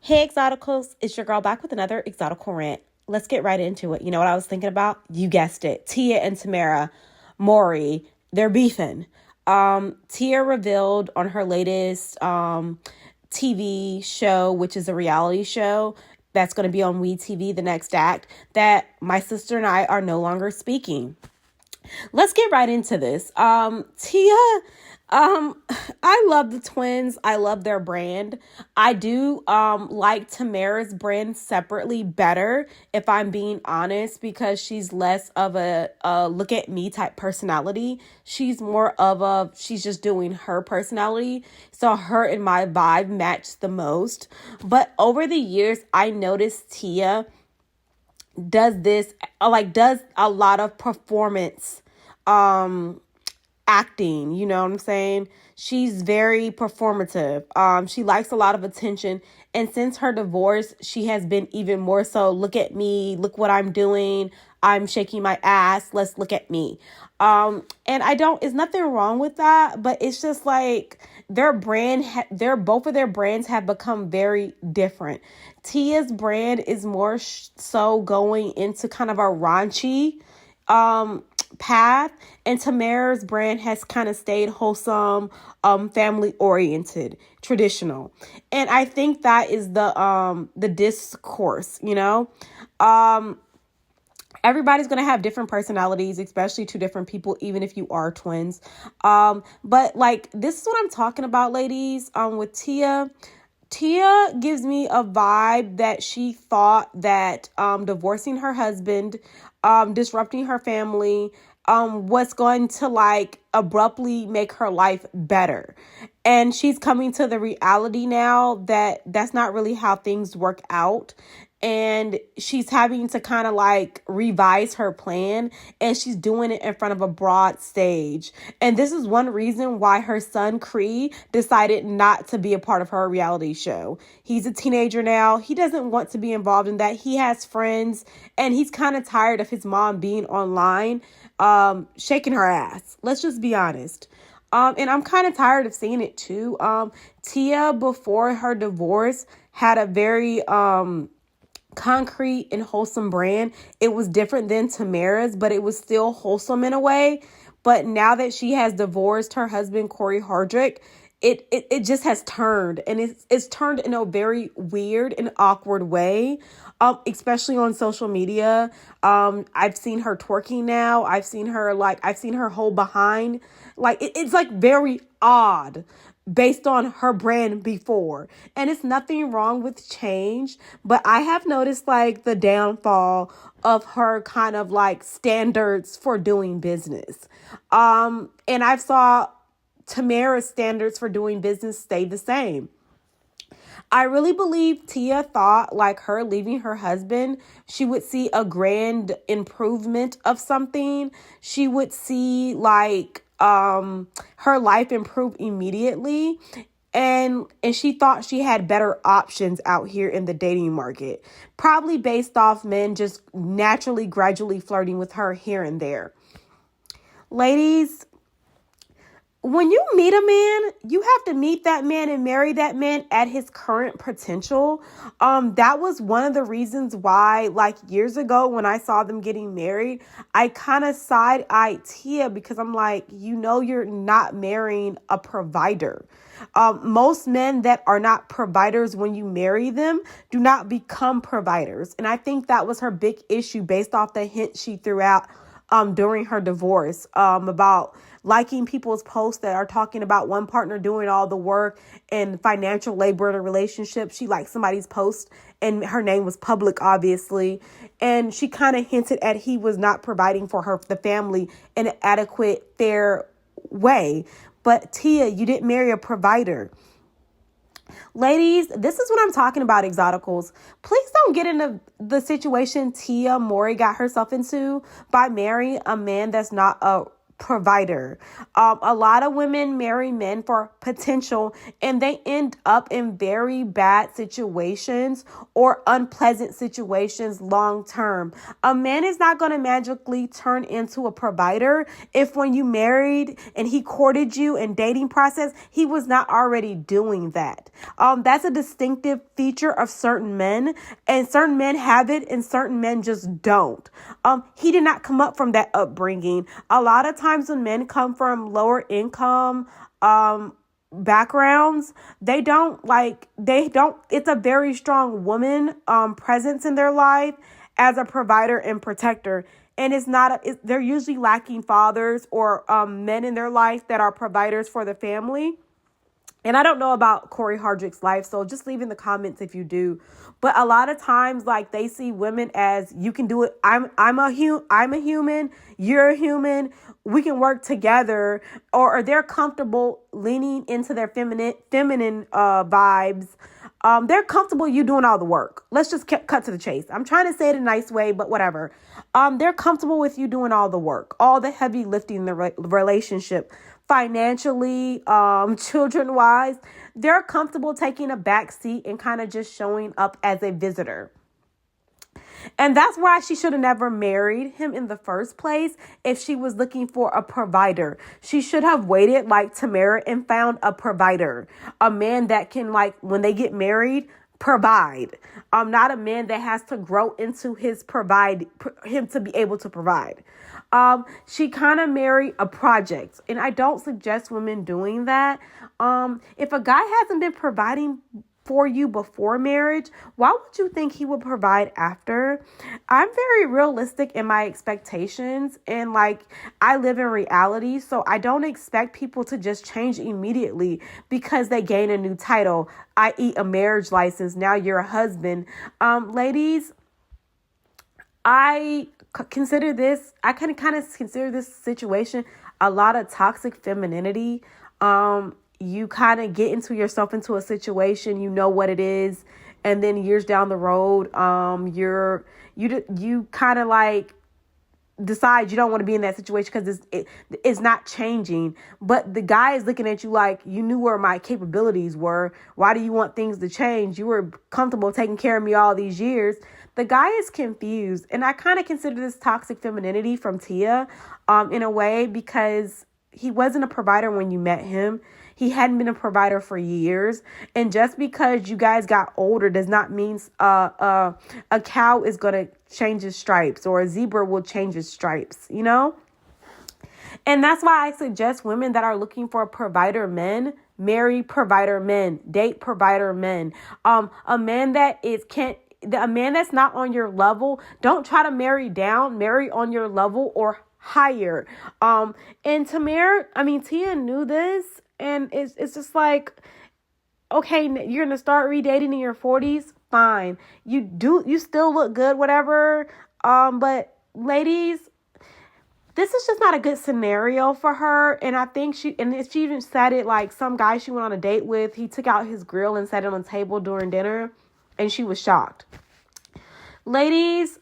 Hey, Exoticals, it's your girl back with another Exotical rant. Let's get right into it. You know what I was thinking about? You guessed it. Tia and Tamera, Maury, they're beefing. Tia revealed on her latest TV show, which is a reality show that's going to be on WeTV, The Next Act, that my sister and I are no longer speaking. Let's get right into this. Tia, I love the twins. I love their brand. I do like Tamera's brand separately better, if I'm being honest, because she's less of a look at me type personality. She's more of she's just doing her personality. So her and my vibe match the most. But over the years, I noticed Tia does a lot of performance acting, you know what I'm saying? She's very performative. She likes a lot of attention, and since her divorce, she has been even more so, look at me, look what I'm doing, I'm shaking my ass, let's look at me. And it's nothing wrong with that, but it's just like both of their brands have become very different. Tia's brand is more so going into kind of a raunchy path, and Tamera's brand has kind of stayed wholesome, family oriented, traditional. And I think that is the discourse, you know. Everybody's going to have different personalities, especially two different people, even if you are twins. But like, this is what I'm talking about, ladies. With Tia gives me a vibe that she thought that divorcing her husband, disrupting her family, was going to like abruptly make her life better. And she's coming to the reality now that that's not really how things work out. And she's having to kind of like revise her plan, and she's doing it in front of a broad stage. And this is one reason why her son Cree decided not to be a part of her reality show. He's a teenager now. He doesn't want to be involved in that. He has friends, and he's kind of tired of his mom being online, shaking her ass. Let's just be honest. And I'm kind of tired of seeing it too. Tia, before her divorce, had a very concrete and wholesome brand. It was different than Tamera's, but it was still wholesome in a way. But now that she has divorced her husband, Corey Hardrick, it just has turned, and it's turned in a very weird and awkward way, especially on social media. I've seen her twerking now. I've seen her whole behind. Like, it's like very odd based on her brand before. And it's nothing wrong with change, but I have noticed like the downfall of her kind of like standards for doing business. And I saw Tamera's standards for doing business stay the same. I really believe Tia thought like her leaving her husband, she would see a grand improvement of something. She would see like her life improve immediately. And she thought she had better options out here in the dating market, probably based off men just naturally, gradually flirting with her here and there. Ladies, when you meet a man, you have to meet that man and marry that man at his current potential. That was one of the reasons why, like years ago when I saw them getting married, I kind of side-eyed Tia, because I'm like, you're not marrying a provider. Most men that are not providers, when you marry them, do not become providers. And I think that was her big issue based off the hint she threw out during her divorce, about liking people's posts that are talking about one partner doing all the work and financial labor in a relationship. She liked somebody's post, and her name was public, obviously. And she kind of hinted at he was not providing for the family in an adequate, fair way. But Tia, you didn't marry a provider. Ladies, this is what I'm talking about, Exoticals. Please don't get into the situation Tia Maury got herself into by marrying a man that's not a provider. A lot of women marry men for potential, and they end up in very bad situations or unpleasant situations long term. A man is not going to magically turn into a provider if when you married and he courted you and dating process, he was not already doing that. That's a distinctive feature of certain men, and certain men have it and certain men just don't. He did not come up from that upbringing. A lot of times when men come from lower income backgrounds, it's a very strong woman presence in their life as a provider and protector. And they're usually lacking fathers or men in their life that are providers for the family. And I don't know about Corey Hardrick's life, so just leave in the comments if you do. But a lot of times, like, they see women as, you can do it. I'm a human. You're a human. We can work together. Or they're comfortable leaning into their feminine vibes. They're comfortable you doing all the work. Let's just cut to the chase. I'm trying to say it in a nice way, but whatever. They're comfortable with you doing all the work, all the heavy lifting in the relationship. Financially, children wise, they're comfortable taking a back seat and kind of just showing up as a visitor. And that's why she should have never married him in the first place. If she was looking for a provider, she should have waited like Tamera and found a provider, a man that can, like, when they get married, provide. Not a man that has to grow into him to be able to provide. She kind of married a project, and I don't suggest women doing that. If a guy hasn't been providing for you before marriage, why would you think he would provide after? I'm very realistic in my expectations, and like, I live in reality, so I don't expect people to just change immediately because they gain a new title, i.e. a marriage license. Now you're a husband. Ladies, I kind of consider this situation a lot of toxic femininity. You kind of get into a situation, you know what it is, and then years down the road, you kind of like decide you don't want to be in that situation because it's not changing. But the guy is looking at you like, you knew where my capabilities were. Why do you want things to change? You were comfortable taking care of me all these years. The guy is confused. And I kind of consider this toxic femininity from Tia in a way, because he wasn't a provider when you met him. He hadn't been a provider for years. And just because you guys got older does not mean a cow is going to change its stripes, or a zebra will change its stripes, you know? And that's why I suggest women that are looking for provider men, marry provider men, date provider men. A man that's not on your level, don't try to marry down, marry on your level or higher. And Tia knew this. And it's just like, okay, you're going to start redating in your 40s. Fine. You still look good, whatever. But ladies, this is just not a good scenario for her. And I think she even said it, like, some guy she went on a date with, he took out his grill and set it on the table during dinner, and she was shocked. Ladies,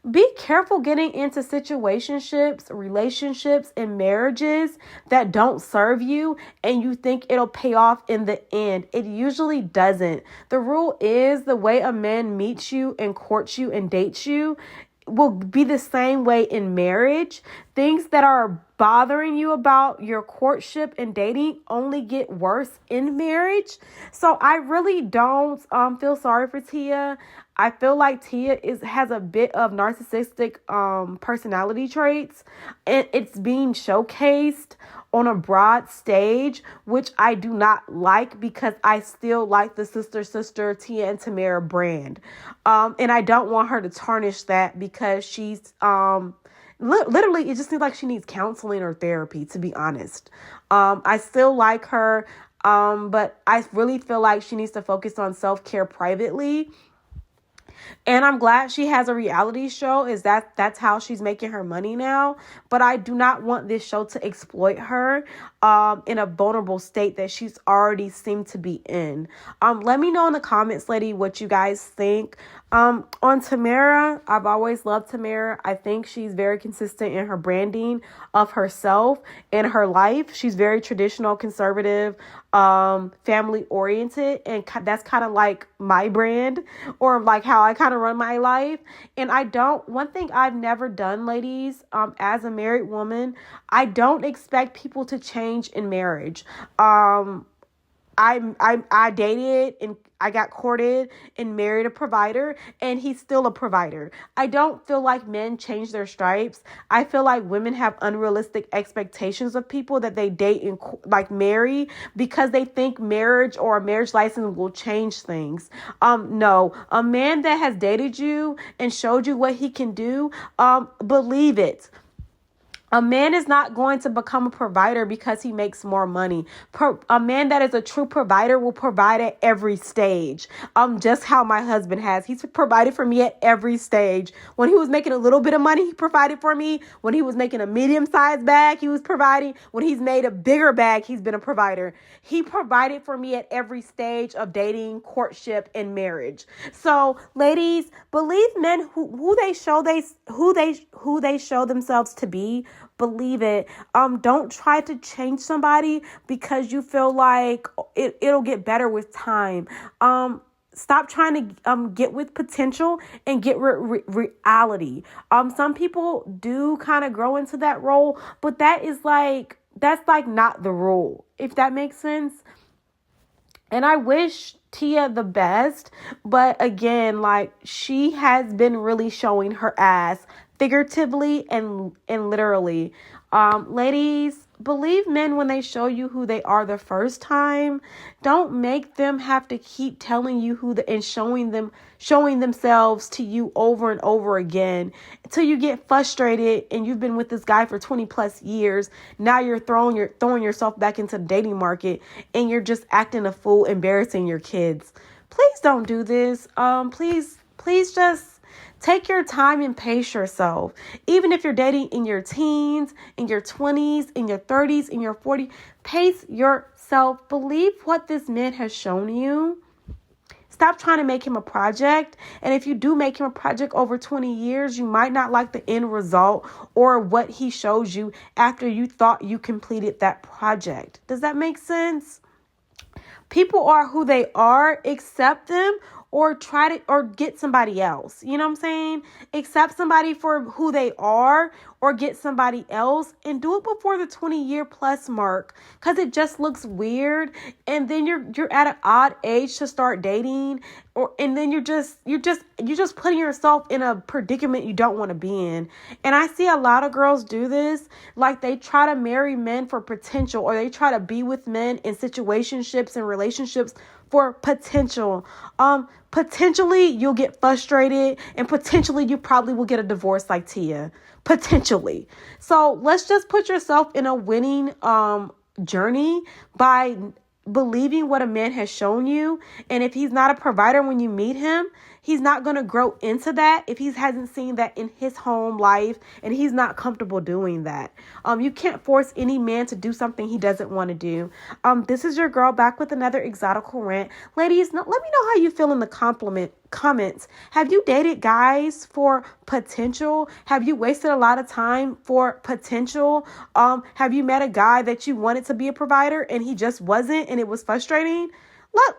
be careful getting into situationships, relationships, and marriages that don't serve you and you think it'll pay off in the end. It usually doesn't. The rule is the way a man meets you and courts you and dates you will be the same way in marriage. Things that are bothering you about your courtship and dating only get worse in marriage. So I really don't feel sorry for Tia. I feel like Tia has a bit of narcissistic personality traits, and it's being showcased on a broad stage, which I do not like, because I still like the sister Tia and Tamera brand. And I don't want her to tarnish that, because she's literally, it just seems like she needs counseling or therapy, to be honest. I still like her, but I really feel like she needs to focus on self-care privately. And I'm glad she has a reality show. That's how she's making her money now. But I do not want this show to exploit her in a vulnerable state that she's already seemed to be in. Let me know in the comments, lady, what you guys think. On Tamera, I've always loved Tamera. I think she's very consistent in her branding of herself and her life. She's very traditional, conservative, family oriented, and that's kind of like my brand, or like how I kind of run my life. And one thing I've never done, ladies, as a married woman, I don't expect people to change in marriage. I dated and I got courted and married a provider, and he's still a provider. I don't feel like men change their stripes. I feel like women have unrealistic expectations of people that they date and like marry, because they think marriage or a marriage license will change things. No, a man that has dated you and showed you what he can do, believe it. A man is not going to become a provider because he makes more money. A man that is a true provider will provide at every stage. Just how my husband has. He's provided for me at every stage. When he was making a little bit of money, he provided for me. When he was making a medium-sized bag, he was providing. When he's made a bigger bag, he's been a provider. He provided for me at every stage of dating, courtship, and marriage. So, ladies, believe men who they show themselves to be. Believe it. Don't try to change somebody because you feel like it'll get better with time. Stop trying to get with potential and get reality. Some people do kind of grow into that role, but that's like not the rule, if that makes sense. And I wish Tia the best, but again, like, she has been really showing her ass figuratively and literally. Ladies, believe men when they show you who they are the first time. Don't make them have to keep telling you and showing themselves to you over and over again until you get frustrated and you've been with this guy for 20 plus years. Now you're throwing yourself back into the dating market and you're just acting a fool, embarrassing your kids. Please don't do this. Please just take your time and pace yourself. Even if you're dating in your teens, in your 20s, in your 30s, in your 40s, pace yourself. Believe what this man has shown you. Stop trying to make him a project. And if you do make him a project over 20 years, you might not like the end result or what he shows you after you thought you completed that project. Does that make sense? People are who they are. Accept them. Or get somebody else. You know what I'm saying? Accept somebody for who they are, or get somebody else, and do it before the 20-year plus mark, because it just looks weird. And then you're at an odd age to start dating, and then you're just putting yourself in a predicament you don't want to be in. And I see a lot of girls do this, like they try to marry men for potential, or they try to be with men in situationships and relationships for potential. Potentially you'll get frustrated, and potentially you probably will get a divorce like Tia. Potentially. So let's just put yourself in a winning journey by believing what a man has shown you. And if he's not a provider when you meet him, he's not going to grow into that if he hasn't seen that in his home life and he's not comfortable doing that. You can't force any man to do something he doesn't want to do. This is your girl back with another exotical rant. Ladies, let me know how you feel in the comments. Have you dated guys for potential? Have you wasted a lot of time for potential? Have you met a guy that you wanted to be a provider and he just wasn't, and it was frustrating?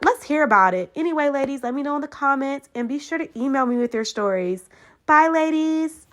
Let's hear about it. Anyway, ladies, let me know in the comments, and be sure to email me with your stories. Bye, ladies.